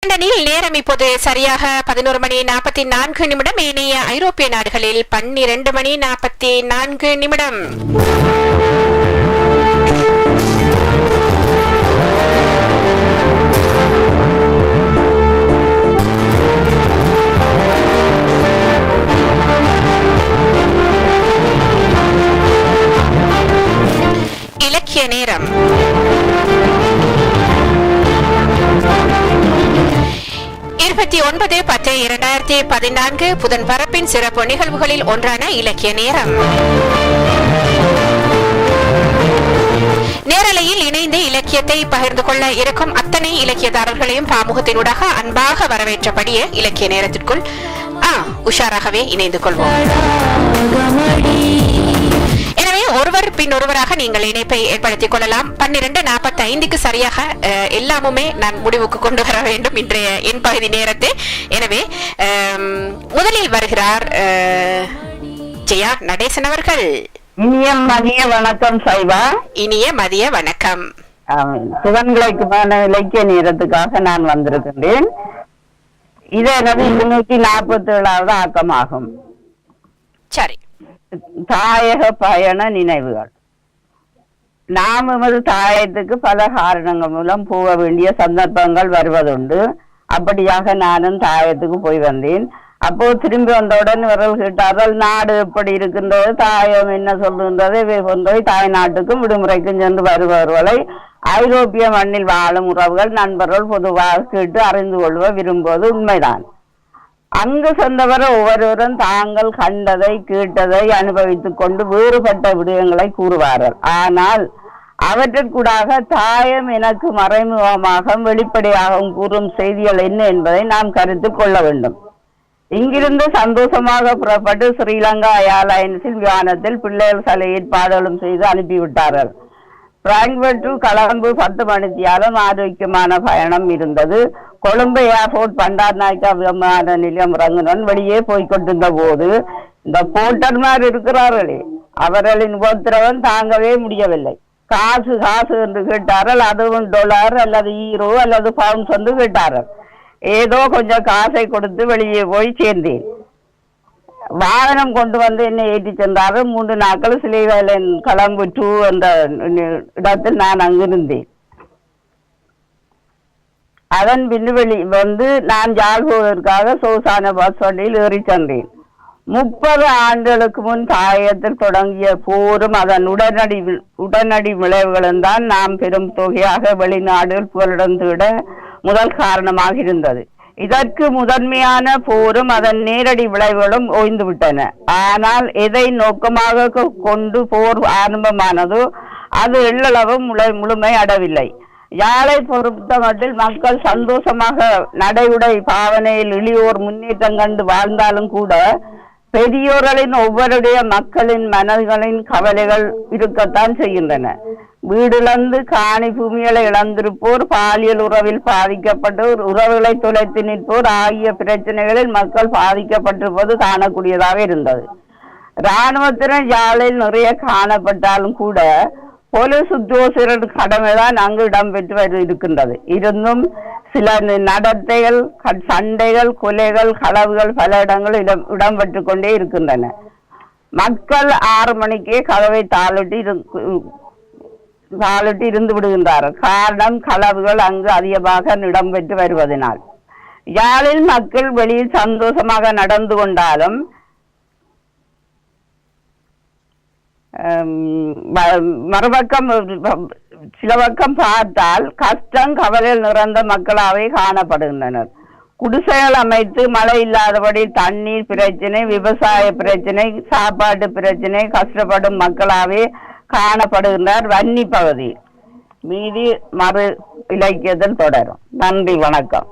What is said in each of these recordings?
லண்டனில் நேரம் இப்போது சரியாக 11:44 ஏனைய ஐரோப்பிய நாடுகளில் 12:44. இலக்கிய நேரம் 29/10/2014 புதன் பரப்பின் சிறப்பு நிகழ்வுகளில் ஒன்றான இலக்கிய நேரம். நேரலையில் இணைந்து இலக்கியத்தை பகிர்ந்து கொள்ள இருக்கும் அத்தனை இலக்கியதாரர்களையும் பாமுகத்தினூடாக அன்பாக வரவேற்றபடியே இலக்கிய நேரத்திற்குள் உஷாராகவே இணைந்து கொள்வோம். எனவே ஒருவர் பின் ஒருவராக நீங்கள் இணைப்பை ஏற்படுத்திக் கொள்ளலாம். 12:45 சரியாக எல்லாமுமே நான் முடிவுக்கு கொண்டு வர வேண்டும் இன்றைய என் பகுதி நேரத்தை. எனவே முதலில் வருகிறார் ஜெயா நடேசன் அவர்கள். இனிய மதிய வணக்கம் சைவா. இனிய மதிய வணக்கம். புதன்கிழமைக்கான இலக்கிய நேரத்துக்காக நான் வந்திருக்கின்றேன். இது எனது 247வது ஆக்கமாகும். சரி. தாயக பயண நினைவுகள். நாம் எமது தாயத்துக்கு பல காரணங்கள் மூலம் போக வேண்டிய சந்தர்ப்பங்கள் வருவதுண்டு. அப்படியாக நானும் தாயத்துக்கு போய் வந்தேன். அப்போ திரும்பி வந்தவுடன் விரல் கேட்டார்கள், நாடு எப்படி இருக்கின்றது, தாயம் என்ன சொல்லுகின்றது, போய் தாய் நாட்டுக்கும் விடுமுறைக்கும் சென்று வருபவர்களை ஐரோப்பிய மண்ணில் வாழும் உறவுகள் நண்பர்கள் பொதுவாக கேட்டு அறிந்து கொள்வ விரும்புவது உண்மைதான். அங்கு சென்றவர் ஒவ்வொருவரும் தாங்கள் கண்டதை கேட்டதை அனுபவித்துக் கொண்டு வேறுபட்ட விடயங்களை கூறுவார்கள். ஆனால் அவற்றிற்கூடாக தாயம் எனக்கு மறைமுகமாக வெளிப்படையாகவும் கூறும் செய்திகள் என்ன என்பதை நாம் கருத்தில் கொள்ள வேண்டும். இங்கிருந்து சந்தோஷமாக புறப்பட்டு ஸ்ரீலங்கா ஏர்லைன்ஸில் விமானத்தில் பிள்ளைகள் சில ஏற்பாடுகளும் செய்து அனுப்பிவிட்டார்கள். பிராங்க்பர்ட் டு கொழும்பு 10 மணித்தியாலும் ஆரோக்கியமான பயணம் இருந்தது. கொழும்பு ஏர்போர்ட் பண்டார் நாயக்கா விமான நிலையம் இறங்குடன் வெளியே போய்கொண்டிருந்த போது இந்த போர்ட்டர்மார் இருக்கிறார்களே, அவர்களின் உபத்திரவம் தாங்கவே முடியவில்லை. காசு காசு என்று கேட்டார்கள். அதுவும் $, அல்லது ஈரோ அல்லது பவுண்ட்ஸ் என்று கேட்டார்கள். ஏதோ கொஞ்சம் காசை கொடுத்து வெளியே போய் சேர்ந்தேன். வாகனம் கொண்டு வந்து என்னை ஏற்றி சென்றார்கள். 3 நாட்கள் சிலைவேலன் கொழும்பு 2 என்ற இடத்தில் நான் அங்கிருந்தேன். அதன் பின்வெளி வந்து நான் ஜாழ் போவதற்காக சோசான பஸ் வண்டியில் ஏறி சென்றேன். 30 ஆண்டுகளுக்கு முன் தாயத்தில் தொடங்கிய போரும் அதன் உடனடி விளைவுகளும் தான் நாம் பெரும் தொகையாக வெளிநாடுகள் புகலிடம் தேட முதல் காரணமாக இருந்தது. இதற்கு முதன்மையான போரும் அதன் நேரடி விளைவுகளும் ஓய்ந்துவிட்டன. ஆனால் எதை நோக்கமாக கொண்டு போர் ஆரம்பமானதோ அது எள்ளளவு முழுமை அடவில்லை. யாழை பொறுத்த மட்டில் மக்கள் சந்தோஷமாக நடையுடை பாவனையில் இளியோர் முன்னேற்றம் கண்டு வாழ்ந்தாலும் கூட பெரியோர்களின் ஒவ்வொருடைய மக்களின் மனங்களின் கவலைகள் இருக்கத்தான் செய்கின்றன. வீடிழந்து காணி பூமிகளை இழந்திருப்போர், பாலியல் உறவில் பாதிக்கப்பட்டோர், உறவுகளை தொலைத்து நிற்போர் ஆகிய பிரச்சனைகளில் மக்கள் பாதிக்கப்பட்டிருப்பது காணக்கூடியதாக இருந்தது. இராணுவத்தினர் யாழில் நிறைய காணப்பட்டாலும் கூட போலீஸ் உத்தியோகஸ்தர் கடமைதான் அங்கு இடம்பெற்று இருக்கின்றது. இருந்தும் சில நடத்தைகள், சண்டைகள், கொலைகள், களவுகள் பல இடங்கள் இடம்பெற்று கொண்டே இருக்கின்றன. மக்கள் 6 மணிக்கே கதவை தாளிட்டு இருந்து விடுகின்றார்கள். காரணம், களவுகள் அங்கு அதிகமாக இடம்பெற்று வருவதனால். யாழில் மக்கள் வெளியில் சந்தோஷமாக நடந்து கொண்டாலும் மறுபக்கம் சில பக்கம் பார்த்தால் கஷ்டம் கவலையில் நிறைந்த மக்களாகவே காணப்படுகின்றனர். குடிசைகள் அமைத்து மழை இல்லாதபடி தண்ணீர் பிரச்சனை, விவசாய பிரச்சனை, சாப்பாட்டு பிரச்சனை கஷ்டப்படும் மக்களாகவே காணப்படுகின்றார் வன்னி பகுதி. மீதி மறு இலக்கியத்தில் தொடரும். நன்றி, வணக்கம்.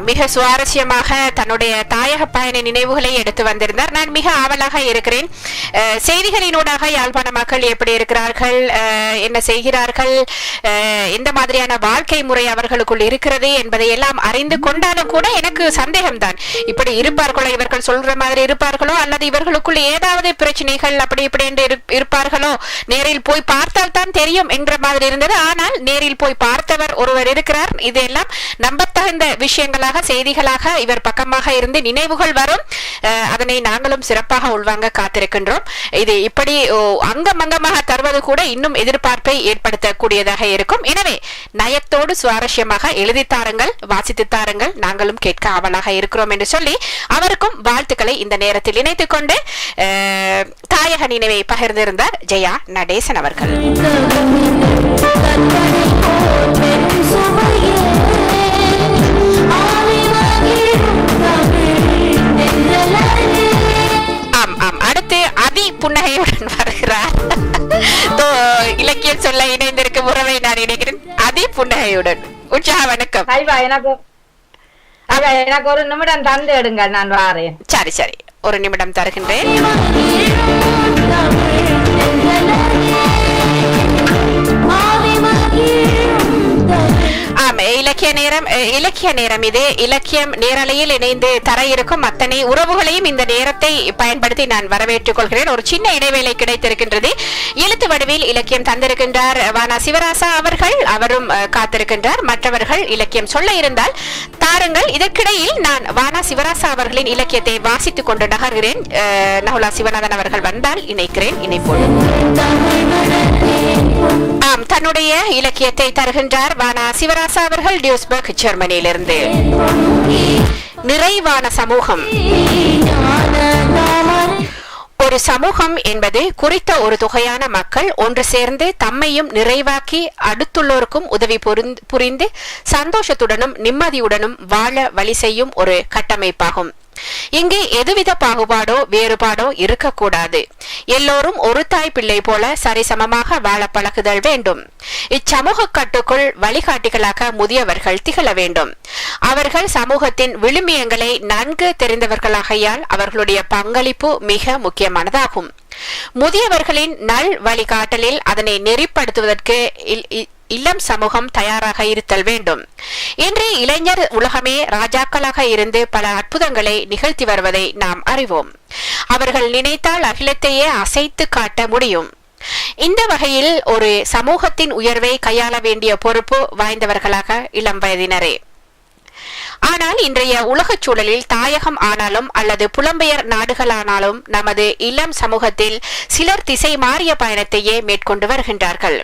மிக சுவாரஸ்யமாக தன்னுடைய தாயக பயண நினைவுகளை எடுத்து வந்திருந்தார். நான் மிக ஆவலாக இருக்கிறேன். செய்திகளினூடாக யாழ்ப்பாண மக்கள் எப்படி இருக்கிறார்கள், என்ன செய்கிறார்கள், எந்த மாதிரியான வாழ்க்கை முறை அவர்களுக்குள் இருக்கிறது என்பதை எல்லாம் அறிந்து கொண்டாலும் கூட எனக்கு சந்தேகம்தான். இப்படி இருப்பார்களோ, இவர்கள் சொல்ற மாதிரி இருப்பார்களோ, அல்லது இவர்களுக்குள் ஏதாவது பிரச்சனைகள் அப்படி இப்படி என்று இருப்பார்களோ, நேரில் போய் பார்த்தால் தான் தெரியும் என்கிற மாதிரி இருந்தது. ஆனால் நேரில் போய் பார்த்தவர் ஒருவர் இருக்கிறார். இதெல்லாம் நம்பத்தகுந்த விஷயங்களாக, செய்திகளாக இவர் பக்கமாக இருந்து நினைவுகள் வரும். அதனை நாங்களும் சிறப்பாக உள்வாங்க காத்திருக்கின்றோம். இது இப்படி அங்கமங்கமாக தருவது கூட இன்னும் எதிர்பார்ப்பை ஏற்படுத்தக்கூடியதாக இருக்கும். எனவே நயத்தோடு சுவாரஸ்யமாக எழுதி தாருங்கள், வாசித்து தாருங்கள், நாங்களும் கேட்க ஆவலாக இருக்கிறோம் என்று சொல்லி அவருக்கும் வாழ்த்துக்களை இந்த நேரத்தில் இணைத்துக் கொண்டு தாயக நினைவை பகிர்ந்திருந்தார் ஜெயா நடேசன் அவர்கள். அடுத்து அதி புன்னகையுடன் வருகிறார். இலக்கியம் சொல்ல இணைந்திருக்கும் உறவை நான் இணைக்கிறேன். அதி புன்னகையுடன் உற்சாக வணக்கம். எனக்கு ஒரு நிமிடம் தந்து எடுங்க, நான் வாரேன். சரி சரி, ஒரு நிமிடம் தருகின்றேன். இலக்கிய நேரம் இது. இலக்கியம் நேரலையில் இணைந்து தர இருக்கும் அத்தனை உறவுகளையும் இந்த நேரத்தை பயன்படுத்தி நான் வரவேற்றுக் கொள்கிறேன். ஒரு சின்ன இடைவேளை கிடைத்திருக்கின்றது. எழுத்து வடிவில் இலக்கியம் தந்திருக்கின்றார் வானா சிவராசா அவர்கள். அவரும் காத்திருக்கின்றார். மற்றவர்கள் இலக்கியம் சொல்ல இருந்தால் தாருங்கள். இதற்கிடையில் நான் வானா சிவராசா அவர்களின் இலக்கியத்தை வாசித்துக் கொண்டு நகர்கிறேன். நகுலா சிவநாதன் அவர்கள் வந்தால் இணைக்கிறேன். இணைப்போடு தன்னுடைய இலக்கியத்தை தருகின்றார் வானா சிவராசா அவர்கள் டியூஸ்பர்க், ஜெர்மனியிலிருந்து. நிறைவான சமூகம். ஒரு சமூகம் என்பது குறித்த ஒரு தொகையான மக்கள் ஒன்று சேர்ந்து தம்மையும் நிறைவாக்கி அடுத்துள்ளோருக்கும் உதவி புரிந்து சந்தோஷத்துடனும் நிம்மதியுடனும் வாழ வழி செய்யும் ஒரு கட்டமைப்பாகும். இங்கே எதுவித பாகுபாடோ வேறுபாடோ இருக்கக்கூடாது. எல்லோரும் ஒரு தாய் பிள்ளை போல சரிசமமாக வாழ பழகுதல் வேண்டும். இச்சமூக கட்டுக்குள் வழிகாட்டிகளாக முதியவர்கள் திகழ வேண்டும். அவர்கள் சமூகத்தின் விழுமியங்களை நன்கு தெரிந்தவர்களாகையால் அவர்களுடைய பங்களிப்பு மிக முக்கியமானதாகும். முதியவர்களின் நல் வழிகாட்டலில் அதனை நெறிப்படுத்துவதற்கு இளம் சமூகம் தயாராக இருத்தல் வேண்டும். இன்று இளைஞர் உலகமே ராஜாக்களாக இருந்து பல அற்புதங்களை நிகழ்த்தி வருவதை நாம் அறிவோம். அவர்கள் நினைத்தால் அகிலத்தையே அசைத்து காட்ட முடியும். இந்த வகையில் ஒரு சமூகத்தின் உயர்வை கையாள வேண்டிய பொறுப்பு வாய்ந்தவர்களாக இளம் வயதினரே. ஆனால் இன்றைய உலக சூழலில் தாயகம் ஆனாலும் அல்லது புலம்பெயர் நாடுகளானாலும் நமது இளம் சமூகத்தில் சிலர் திசை மாறிய பயணத்தையே மேற்கொண்டு வருகின்றார்கள்.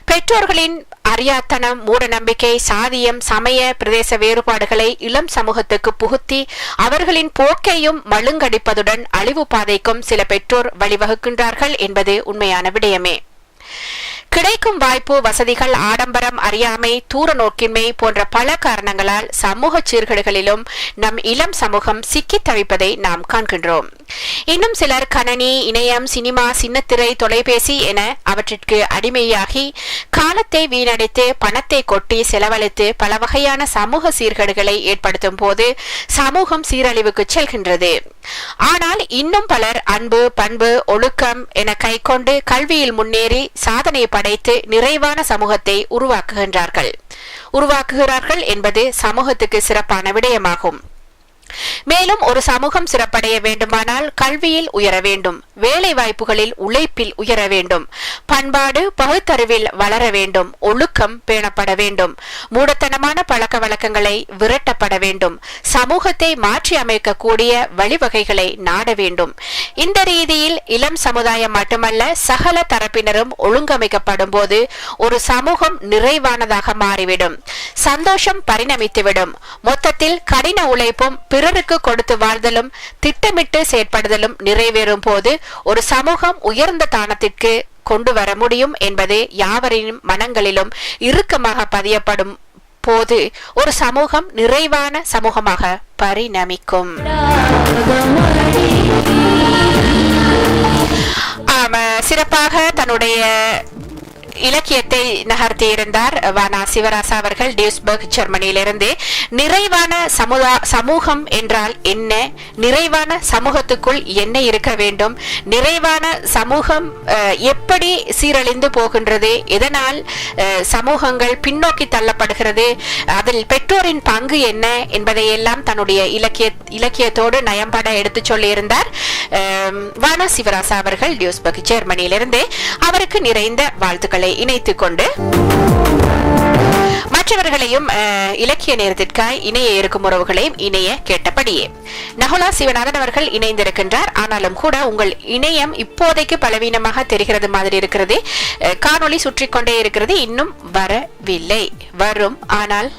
பெற்றோர்களின் அறியாத்தனம், மூட நம்பிக்கை, சாதியம், சமய பிரதேச வேறுபாடுகளை இளம் சமூகத்துக்கு புகுத்தி அவர்களின் போக்கையும் மழுங்கடிப்பதுடன் அழிவு பாதைக்கும் சில பெற்றோர் வழிவகுக்கின்றார்கள் என்பது உண்மையான விடயமே. கிடைக்கும் வாய்ப்பு, வசதிகள், ஆடம்பரம், அறியாமை, தூர நோக்கின்மை போன்ற பல காரணங்களால் சமூக சீர்கேடுகளிலும் நம் இளம் சமூகம் சிக்கி தவிப்பதை நாம் காண்கின்றோம். இன்னும் சிலர் கணனி, இணையம், சினிமா, சின்னத்திரை, தொலைபேசி என அவற்றிற்கு அடிமையாகி காலத்தை வீணடித்து பணத்தை கொட்டி செலவழித்து பல வகையான சமூக சீர்கேடுகளை ஏற்படுத்தும் போது சமூகம் சீரழிவுக்கு செல்கின்றது. ஆனால் இன்னும் பலர் அன்பு, பண்பு, ஒழுக்கம் என கைக்கொண்டு கல்வியில் முன்னேறி சாதனை படைத்து நிறைவான சமூகத்தை உருவாக்குகிறார்கள் என்பது சமூகத்துக்கு சிறப்பான விடயமாகும். மேலும் ஒரு சமூகம் சிறப்படைய வேண்டுமானால் கல்வியில் உயர வேண்டும், வேலை வாய்ப்புகளில் உழைப்பில் உயர வேண்டும், பண்பாடு பகுத்தறிவில் வளர வேண்டும், ஒழுக்கம் பேணப்பட வேண்டும், மூடத்தனமான பழக்க வழக்கங்களை விரட்டப்பட வேண்டும், சமூகத்தை மாற்றி அமைக்கக்கூடிய வழிவகைகளை நாட வேண்டும். இந்த ரீதியில் இளம் சமுதாயம் மட்டுமல்ல சகல தரப்பினரும் ஒழுங்கமைக்கப்படும் போது ஒரு சமூகம் நிறைவானதாக மாறிவிடும், சந்தோஷம் பரிணமித்துவிடும். மொத்தத்தில் கடின உழைப்பும் பிறருக்கு கொடுத்து வாழ்தலும் திட்டமிட்டு செயற்படுதலும் நிறைவேறும் போது ஒரு சமூகம் உயர்ந்த தானத்திற்கு கொண்டு வர முடியும் என்பது யாவரின் மனங்களிலும் இறுக்கமாக பதியப்படும் போது ஒரு சமூகம் நிறைவான சமூகமாக பரிணமிக்கும். சிறப்பாக தன்னுடைய இலக்கியத்தை நகர்த்தியிருந்தார் வானா சிவராசா அவர்கள் டியூஸ்பர்க் ஜெர்மனியிலிருந்து. நிறைவான சமூகம் என்றால் என்ன, நிறைவான சமூகத்துக்குள் என்ன இருக்க வேண்டும், நிறைவான சமூகம் எப்படி சீரழிந்து போகின்றது, எதனால் சமூகங்கள் பின்னோக்கி தள்ளப்படுகிறது, அதில் பெற்றோரின் பங்கு என்ன என்பதையெல்லாம் தன்னுடைய இலக்கியத்தோடு நயம்பட எடுத்து சொல்லியிருந்தார் வானா சிவராசா அவர்கள் டியூஸ்பர்க் ஜெர்மனியிலிருந்து. அவருக்கு நிறைந்த வாழ்த்துக்களை இணைத்துக் கொண்டு மற்றவர்களையும் இலக்கிய நேரத்திற்காய் இணைய இருக்கும் உறவுகளையும் இணைய கேட்டபடியே நகுலா சிவநாதன் அவர்கள் இணைந்திருக்கின்றார். ஆனாலும் கூட உங்கள் இணையம் இப்போதைக்கு பலவீனமாக தெரிகிறது மாதிரி இருக்கிறது. காணொளி சுற்றி கொண்டே இருக்கிறது, இன்னும் வரவில்லை. வரும், ஆனால்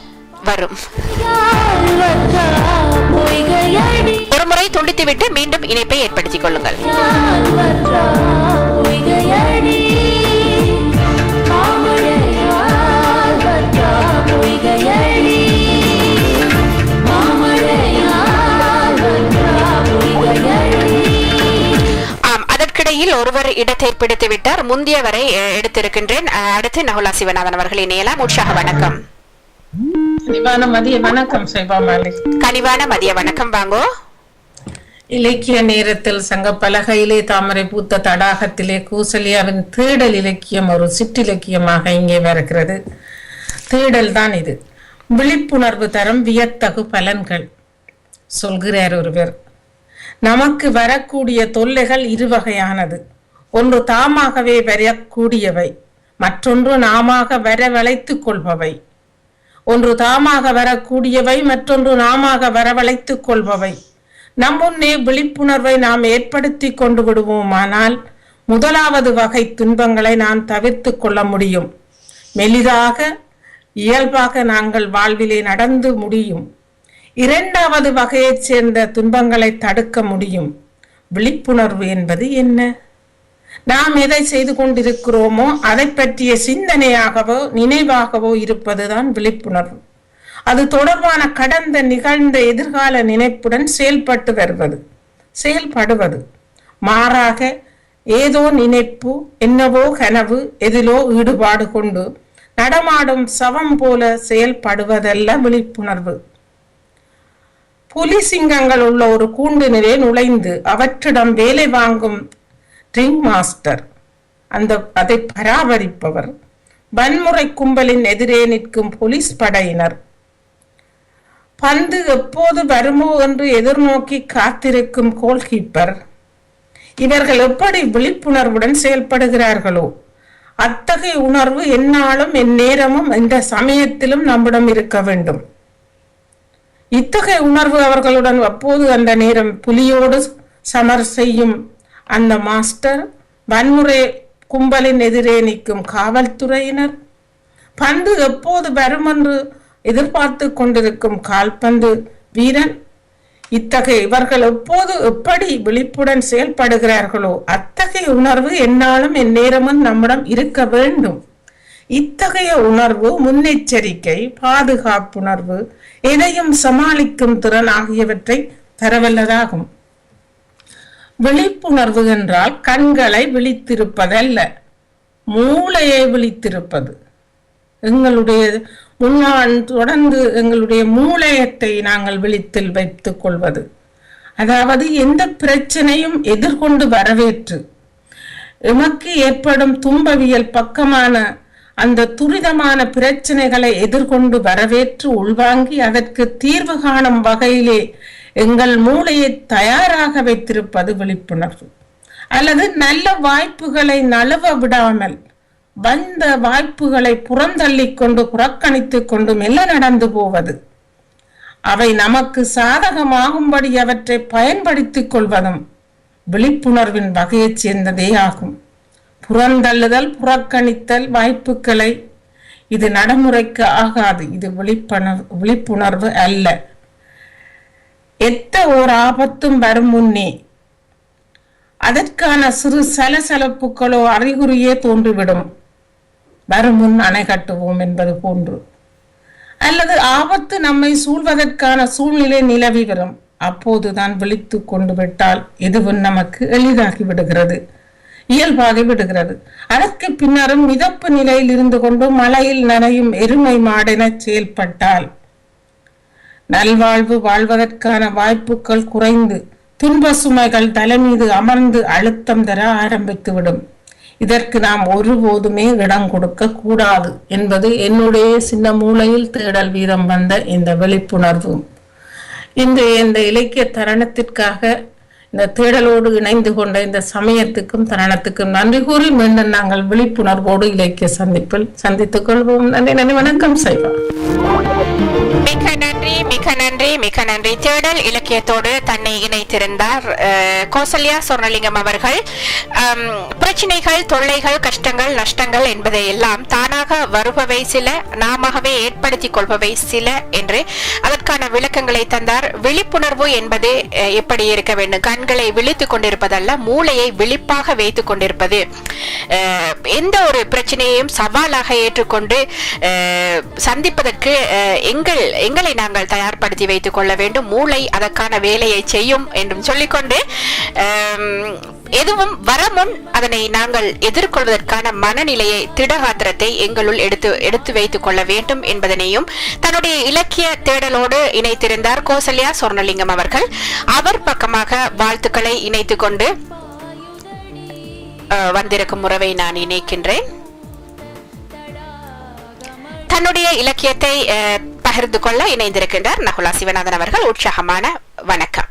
வரும். ஒரு முறை துண்டித்துவிட்டு மீண்டும் இணைப்பை ஏற்படுத்திக் கொள்ளுங்கள். அதற்கிடையில் ஒருவர் இடத்தை பிடித்து விட்டார். முந்தியவரை எடுத்திருக்கின்றேன். அடுத்து நகுலா சிவநாதன் அவர்கள் இணையலாம். உற்சாக வணக்கம். கனிவான மதிய வணக்கம் சைபாமாலி. கனிவான மதிய வணக்கம். வாங்கோ. இலக்கிய நேரத்தில் சங்க பலகையிலே தாமரை பூத்த தடாகத்திலே கூசலியாவின் தேடல் இலக்கியம் ஒரு சிற்றிலக்கியமாக இங்கே வருகிறது. தேடல் தான் இது. விழிப்புணர்வு தரும் வியத்தகு பலன்கள் சொல்கிறார் ஒருவர். நமக்கு வரக்கூடிய தொல்லைகள் இருவகையானது. ஒன்று தாமாகவே வரக்கூடியவை, மற்றொன்று நாமாக வரவழைத்துக் கொள்பவை. ஒன்று தாமாக வரக்கூடியவை, மற்றொன்று நாமாக வரவழைத்துக் கொள்பவை. நம் முன்னே விழிப்புணர்வை நாம் ஏற்படுத்தி கொண்டு விடுவோமானால் முதலாவது வகை துன்பங்களை நாம் தவிர்த்து கொள்ள முடியும். மெலிதாக இயல்பாக நாங்கள் வாழ்விலே நடந்து முடியும். இரண்டாவது வகையைச் சேர்ந்த துன்பங்களை தடுக்க முடியும். விழிப்புணர்வு என்பது என்ன? நாம் எதை செய்து கொண்டிருக்கிறோமோ அதை பற்றிய சிந்தனையாகவோ நினைவாகவோ இருப்பதுதான் விழிப்புணர்வு. அது தொடர்பான கடந்த நிகழ்ந்த எதிர்கால நினைப்புடன் செயல்படுவது. மாறாக ஏதோ நினைப்பு, என்னவோ கனவு, எதிலோ ஈடுபாடு கொண்டு நடமாடும் சவம் போல செயல்படுவதல்ல விழிப்புணர்வு. புலி சிங்கங்கள் உள்ள ஒரு கூண்டினிலே நுழைந்து அவற்றிடம் வேலை வாங்கும் ரிங் மாஸ்டர், அதை பராமரிப்பவர், வன்முறை கும்பலின் எதிரே நிற்கும் போலீஸ் படையினர், பந்து எப்போது வருமோ என்று எதிர்நோக்கி காத்திருக்கும் கோல்கீப்பர், இவர்கள் எப்படி விழிப்புணர்வுடன் செயல்படுகிறார்களோ அத்தகைய உணர்வு எந்நாளும் எந்நேரமும் எந்த சமயத்திலும் நம்மிடம் இருக்க வேண்டும். இத்தகைய உணர்வு அவர்களுடன் அப்போது அந்த நேரம் புலியோடு சமர் செய்யும் அந்த மாஸ்டர், வன்முறை கும்பலின் எதிரே நிற்கும் காவல்துறையினர், பந்து எப்போது வரும் என்று எதிர்பார்த்து கொண்டிருக்கும் கால்பந்து வீரன், இத்தகைய இவர்கள் எப்போது எப்படி விழிப்புடன் செயல்படுகிறார்களோ அத்தகைய உணர்வு எந்நாளும் எந்நேரமும் நம்மிடம் இருக்க வேண்டும். இத்தகைய உணர்வு முன்னெச்சரிக்கை, பாதுகாப்புணர்வு, எதையும் சமாளிக்கும் திறன் ஆகியவற்றை தரவல்லதாகும். விழிப்புணர்வு என்றால் கண்களை விழித்திருப்பதல்ல, மூளையை விழித்திருப்பது. எங்களுடைய முன்னால் தொடர்ந்து எங்களுடைய மூளையத்தை நாங்கள் விழித்தில் வைத்துக் கொள்வது. அதாவது எந்த பிரச்சனையும் எதிர்கொண்டு வரவேற்று எமக்கு ஏற்படும் துன்பவியல் பக்கமான அந்த துரிதமான பிரச்சனைகளை எதிர்கொண்டு வரவேற்று உள்வாங்கி அதற்கு தீர்வு காணும் வகையிலே எங்கள் மூளையை தயாராக வைத்திருப்பது விழிப்புணர்வு. அல்லது நல்ல வாய்ப்புகளை நழுவ விடாமல் வந்த வாய்ப்புகளை புறந்தள்ளி கொண்டு புறக்கணித்துக் கொண்டு மெல்ல நடந்து போவது, அவை நமக்கு சாதகமாகும்படி அவற்றை பயன்படுத்திக் கொள்வதும் விழிப்புணர்வின் வகையைச் சேர்ந்ததே ஆகும். புறந்தள்ளுதல், புறக்கணித்தல் வாய்ப்புகளை, இது நடைமுறைக்கு ஆகாது. இது விழிப்புணர்வு அல்ல. எத்த ஓர் ஆபத்தும் வரும் முன்னே அதற்கான சிறு சலசலப்புகளோ அறிகுறியே தோன்றிவிடும். வரும் முன் அணை கட்டுவோம் என்பது போன்று. அல்லது ஆபத்து நம்மை சூழ்வதற்கான சூழ்நிலை நிலவி வரும். அப்போதுதான் விழித்து கொண்டு விட்டால் எதுவும் நமக்கு எளிதாகி விடுகிறது. இயல்பாகி விடுகிறது. அதற்கு பின்னரும் மிதப்பு நிலையில் இருந்து கொண்டு மழையில் நனையும் எருமை மாடென செயல்பட்டால் நல்வாழ்வு வாழ்வதற்கான வாய்ப்புகள் குறைந்து துன்ப சுமைகள் தலைமீது அமர்ந்து அழுத்தம் தர ஆரம்பித்துவிடும். இதற்கு நாம் ஒருபோதுமே இடம் கொடுக்க கூடாது என்பது என்னுடைய சின்ன மூளையில் தேடல் வீதம் வந்த இந்த விழிப்புணர்வு. இந்த இலக்கிய தருணத்திற்காக இந்த தேடலோடு இணைந்து கொண்ட இந்த சமயத்துக்கும் தருணத்துக்கும் நன்றி கூறி மீண்டும் நாங்கள் விழிப்புணர்வோடு இலக்கிய சந்திப்பில் சந்தித்துக் கொள்வோம். நன்றி நன்றி. வணக்கம் சைவா. மிக நன்றி, மிக நன்றி, மிக நன்றி. தேடல் இலக்கியத்தோடு தன்னை இணைத்திருந்தார் கௌசல்யா சொர்ணலிங்கம் அவர்கள். பிரச்சனைகள், தொல்லைகள், கஷ்டங்கள், நஷ்டங்கள் என்பதை எல்லாம் தானாக வருபவை சில, நாமவே ஏற்படுத்திக் கொள்பவை சில என்று அதற்கான விளக்கங்களை தந்தார். விழிப்புணர்வு என்பது எப்படி இருக்க வேண்டும்? கண்களை விழித்துக் கொண்டிருப்பதல்ல, மூளையை விழிப்பாக வைத்துக் கொண்டிருப்பது. எந்த ஒரு பிரச்சனையையும் சவாலாக ஏற்றுக்கொண்டு சந்திப்பதற்கு எங்களை நாங்கள் தயார்படுத்தி வைத்துக் கொள்ள வேண்டும். மூளை அதற்கான வேலையை செய்யும் என்றும் சொல்லிக்கொண்டு எதுவும் வரமுன் அதனை நாங்கள் எதிர்கொள்வதற்கான மனநிலையை, திடகாத்திரத்தை எங்களுள் எடுத்து வைத்துக் கொள்ள வேண்டும் என்பதனையும் தன்னுடைய இலக்கிய தேடலோடு இணைத்திருந்தார் கௌசல்யா சொர்ணலிங்கம் அவர்கள். அவர் பக்கமாக வாழ்த்துக்களை இணைத்துக் கொண்டு வந்திருக்கும் உறவை நான் இணைக்கின்றேன். தன்னுடைய இலக்கியத்தை பகிர்ந்து கொள்ள இணைந்திருக்கின்றார் நகுலா சிவநாதன் அவர்கள். உற்சாகமான வணக்கம்.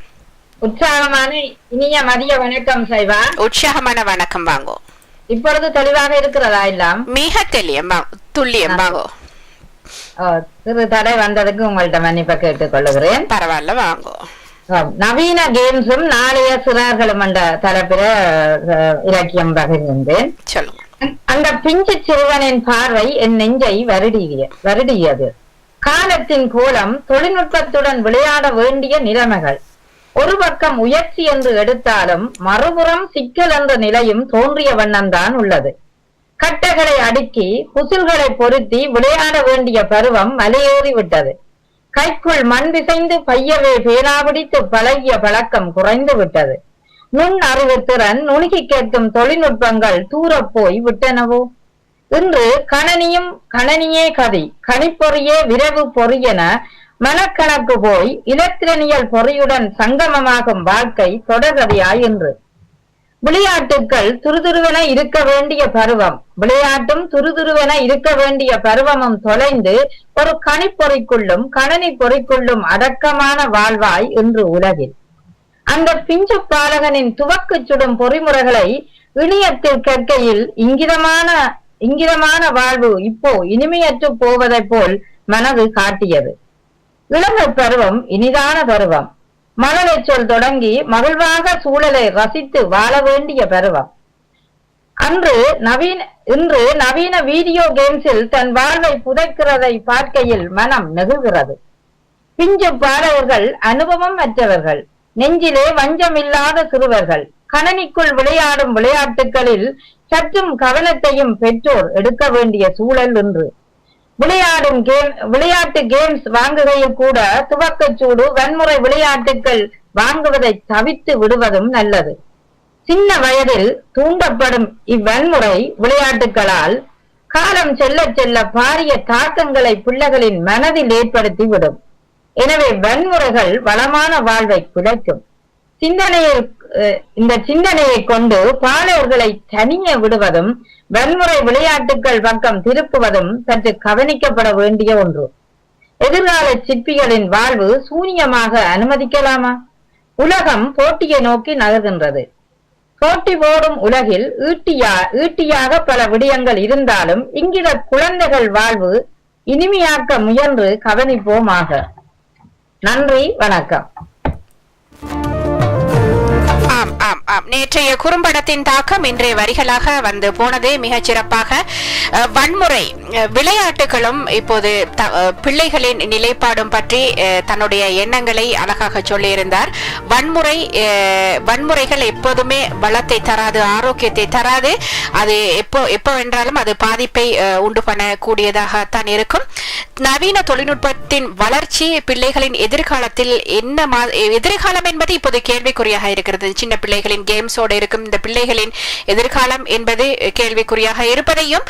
உற்சாகமான இனிய மதிய வணக்கம் சைவா. உற்சாகமான வணக்கம் வாங்கோ. இப்பொழுது தெளிவாக இருக்கிறதா? எல்லாம் மிக துல்லியம் வாங்கோ. சிறு தடை வந்ததுக்கு உங்கள்ட்ட மன்னிப்பை கேட்டுக் கொள்ளுகிறேன். பரவாயில்ல வாங்கோ. நவீன கேம்ஸும் நாளைய சிறார்களும் என்ற தலைப்பில இலக்கியம் பகிர்ந்தேன். சொல்லுங்க. அந்த பிஞ்சு சிறுவனின் பார்வை என் நெஞ்சை வருடியது. காலத்தின் கோலம், தொழில்நுட்பத்துடன் விளையாட வேண்டிய நிலைமைகள் ஒரு பக்கம் உயர்ச்சி என்று எடுத்தாலும் மறுபுறம் சிக்கல் என்ற நிலையும் தோன்றிய வண்ணம்தான் உள்ளது. கட்டைகளை அடுக்கி புசில்களை பொருத்தி விளையாட வேண்டிய பருவம் மலையேறி விட்டது. கைக்குள் மண் பிசைந்து பையவே பேராபிடித்து பழகிய பழக்கம் குறைந்து விட்டது. நுண் அறிவு திறன், நுணுகி கேட்கும் தொழில்நுட்பங்கள் தூரப் போய் விட்டனவோ? இன்று கணனியே கதி, கணிப்பொறியே விரைவு பொறியென மனக்கணக்கு போய் இலத்திரனியல் பொறியுடன் சங்கமமாகும் வாழ்க்கை தொடர்கதையாய் என்று. விளையாட்டுக்கள் துருதுருவென இருக்க வேண்டிய பருவம், விளையாட்டும் துருதுருவென இருக்க வேண்டிய பருவமும் தொலைந்து ஒரு கணிப்பொறிக்குள்ளும் கணனி பொறிக்குள்ளும் அடக்கமான வாழ்வாய் இன்று உலகில். அந்த பிஞ்சு பாலகனின் துவக்கு சுடும் பொறிமுறைகளை இணையத்தில் கேட்கையில் இங்கிதமான வாழ்வு இப்போ இனிமையற்று போவதை போல் மனது காட்டியது. இளமை பருவம் இனிதான பருவம். மழலை சொல் தொடங்கி மகிழ்வாக சூழலை ரசித்து வாழ வேண்டிய பருவம். இன்று நவீன வீடியோ கேம்ஸில் தன் வாழ்வை புதைக்கிறதை பார்க்கையில் மனம் நெகுகிறது. பிஞ்சு பாலகர்கள் அனுபவம் அற்றவர்கள், நெஞ்சிலே வஞ்சமில்லாத சிறுவர்கள். கணனிக்குள் விளையாடும் விளையாட்டுகளில் சற்றும் கவனத்தையும் பெற்றோர் எடுக்க வேண்டிய சூழல் இன்று. விளையாட்டு கேம்ஸ் வாங்குகையில் கூட துவக்கச்சூடு, வன்முறை விளையாட்டுகள் வாங்குவதை தவிர்த்து விடுவதும் நல்லது. சின்ன வயதில் தூண்டப்படும் இவ்வன்முறை விளையாட்டுகளால் காலம் செல்ல செல்ல பாரிய தாக்கங்களை பிள்ளைகளின் மனதில் ஏற்படுத்தி விடும். எனவே வன்முறைகள் வளமான வாழ்வை குலைக்கும். இந்த சிந்தனையை கொண்டு பாலகர்களை தனிய விடுவதும் வன்முறை விளையாட்டுகள் பக்கம் திருப்புவதும் சற்று கவனிக்கப்பட வேண்டிய ஒன்று. எதிர்கால சிற்பிகளின் வாழ்வு சூனியமாக அனுமதிக்கலாமா? உலகம் போட்டியை நோக்கி நகர்கின்றது. போட்டி போடும் உலகில் ஈட்டியாக பல விடயங்கள் இருந்தாலும் இங்கிட குழந்தைகள் வாழ்வு இனிமையாக்க முயன்று கவனிப்போமாக. நன்றி, வணக்கம். நேற்றைய குறும்படத்தின் தாக்கம் இன்றைய வரிகளாக வந்து போனது மிகச் சிறப்பாக. வன்முறை விளையாட்டுகளும் இப்போது பிள்ளைகளின் நிலைப்பாடும் பற்றி தன்னுடைய எண்ணங்களை அழகாக சொல்லியிருந்தார். வன்முறைகள் எப்போதுமே பலத்தை தராது, ஆரோக்கியத்தை தராது. அது எப்போ என்றாலும் அது பாதிப்பை உண்டு பண்ணக்கூடியதாகத்தான் இருக்கும். நவீன தொழில்நுட்பத்தின் வளர்ச்சி பிள்ளைகளின் எதிர்காலத்தில் எதிர்காலம் என்பது இப்போது கேள்விக்குறியாக இருக்கிறது. சின்ன பிள்ளைகளின் ஆன்லைன் கேம்ஸோடு இருக்கும் இந்த பிள்ளைகளின் எதிர்காலம் என்பது கேள்விக்குறியாக இருப்பதையும்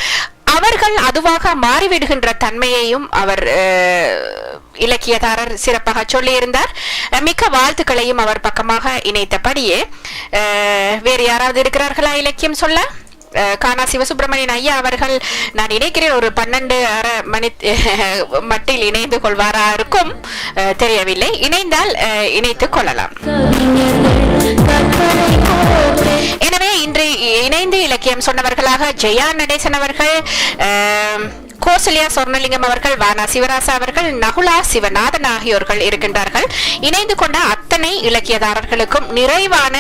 அவர்கள் அதுவாக மாறிவிடுகின்ற தன்மையையும் அவர் இலக்கியதாரர் சிறப்பாக சொல்லியிருந்தார். மிக்க வாழ்த்துக்களையும் அவர் பக்கமாக இணைத்தபடியே வேறு யாராவது இருக்கிறார்களா இலக்கியம் சொல்ல? கானா சிவசுப்பிரமணியன் ஐயா அவர்கள் நான் நினைக்கிறேன் ஒரு 12:30 மணி மட்டில் இணைந்து கொள்வாரா இருக்கும், தெரியவில்லை. இணைந்தால் இணைத்துக் கொள்ளலாம். எனவே இன்று இணைந்து இலக்கியம் சொன்னவர்களாக ஜெயா நடேசன் அவர்கள், கோசல்யா சொர்ணலிங்கம் அவர்கள், வானா சிவராசா அவர்கள், நகுலா சிவநாதன் ஆகியோர்கள் இருக்கின்றார்கள். இணைந்து கொண்ட அத்தனை இலக்கியதாரர்களுக்கும் நிறைவான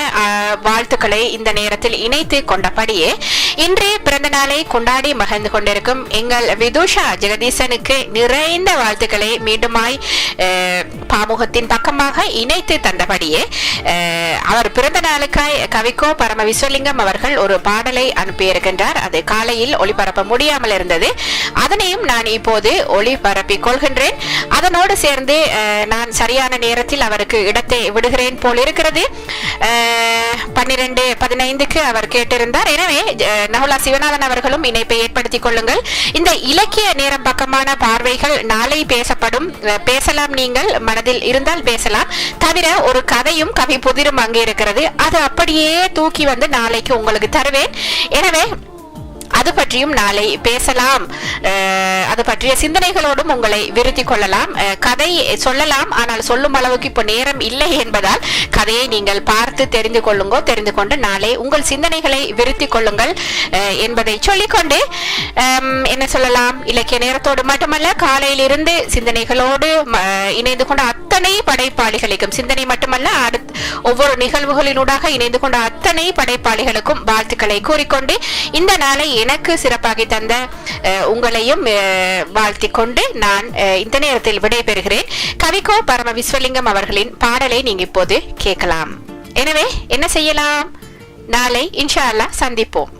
வாழ்த்துக்களை இந்த நேரத்தில் இணைத்து கொண்டபடியே இன்றைய பிறந்த நாளை கொண்டாடி மகிழ்ந்து கொண்டிருக்கும் எங்கள் விதுஷா ஜெகதீசனுக்கு நிறைந்த வாழ்த்துக்களை மீண்டுமாய் பாமுகத்தின் பக்கமாக இணைத்து தந்தபடியே அவர் பிறந்த நாளுக்காய் கவிக்கோ பரம விஸ்வலிங்கம் அவர்கள் ஒரு பாடலை அனுப்பியிருக்கின்றார். அது காலையில் ஒளிபரப்ப முடியாமல் இருந்தது. அதனையும் நான் இப்போது ஒளிபரப்பிக் கொள்கின்றேன். அதனோடு சேர்ந்து நான் சரியான நேரத்தில் அவருக்கு இடத்தை விடுகிறேன் போல் இருக்கிறது. 12:15 அவர் கேட்டிருந்தார். எனவே நகுலா சிவநாதன் அவர்களும் இணைப்பை ஏற்படுத்திக் கொள்ளுங்கள். இந்த இலக்கிய நேரம் பக்கமான பார்வைகள் நாளை பேசப்படும். பேசலாம், நீங்கள் மனதில் இருந்தால் பேசலாம். தவிர ஒரு கதையும் கவி புதிரும் அங்கே இருக்கிறது. அது அப்படியே தூக்கி வந்து நாளைக்கு உங்களுக்கு தருவேன். எனவே அது பற்றியும் நாளை பேசலாம். அது பற்றிய சிந்தனைகளோடும் உங்களை விருத்தி கொள்ளலாம். கதை சொல்லலாம், ஆனால் சொல்லும் அளவுக்கு இப்போ நேரம் இல்லை என்பதால் கதையை நீங்கள் பார்த்து தெரிந்து கொள்ளுங்கோ. தெரிந்து கொண்டு நாளை உங்கள் சிந்தனைகளை விருத்தி கொள்ளுங்கள் என்பதை சொல்லிக்கொண்டு என்ன சொல்லலாம், இலக்கிய நேரத்தோடு மட்டுமல்ல காலையில் இருந்து சிந்தனைகளோடு இணைந்து கொண்ட அத்தனை படைப்பாளிகளுக்கும், சிந்தனை மட்டுமல்ல ஒவ்வொரு நிகழ்வுகளினூடாக இணைந்து கொண்ட அத்தனை படைப்பாளிகளுக்கும் வாழ்த்துக்களை கூறிக்கொண்டு இந்த நாளை எனக்கு சிறப்பாகி தந்த உங்களையும் வாழ்த்திக் கொண்டு நான் இந்த நேரத்தில் விடைபெறுகிறேன். கவிக்கோ பரம விஸ்வலிங்கம் அவர்களின் பாடலை நீங்க இப்போது கேட்கலாம். எனவே என்ன செய்யலாம், நாளை இன்ஷா அல்லாஹ் சந்திப்போம்.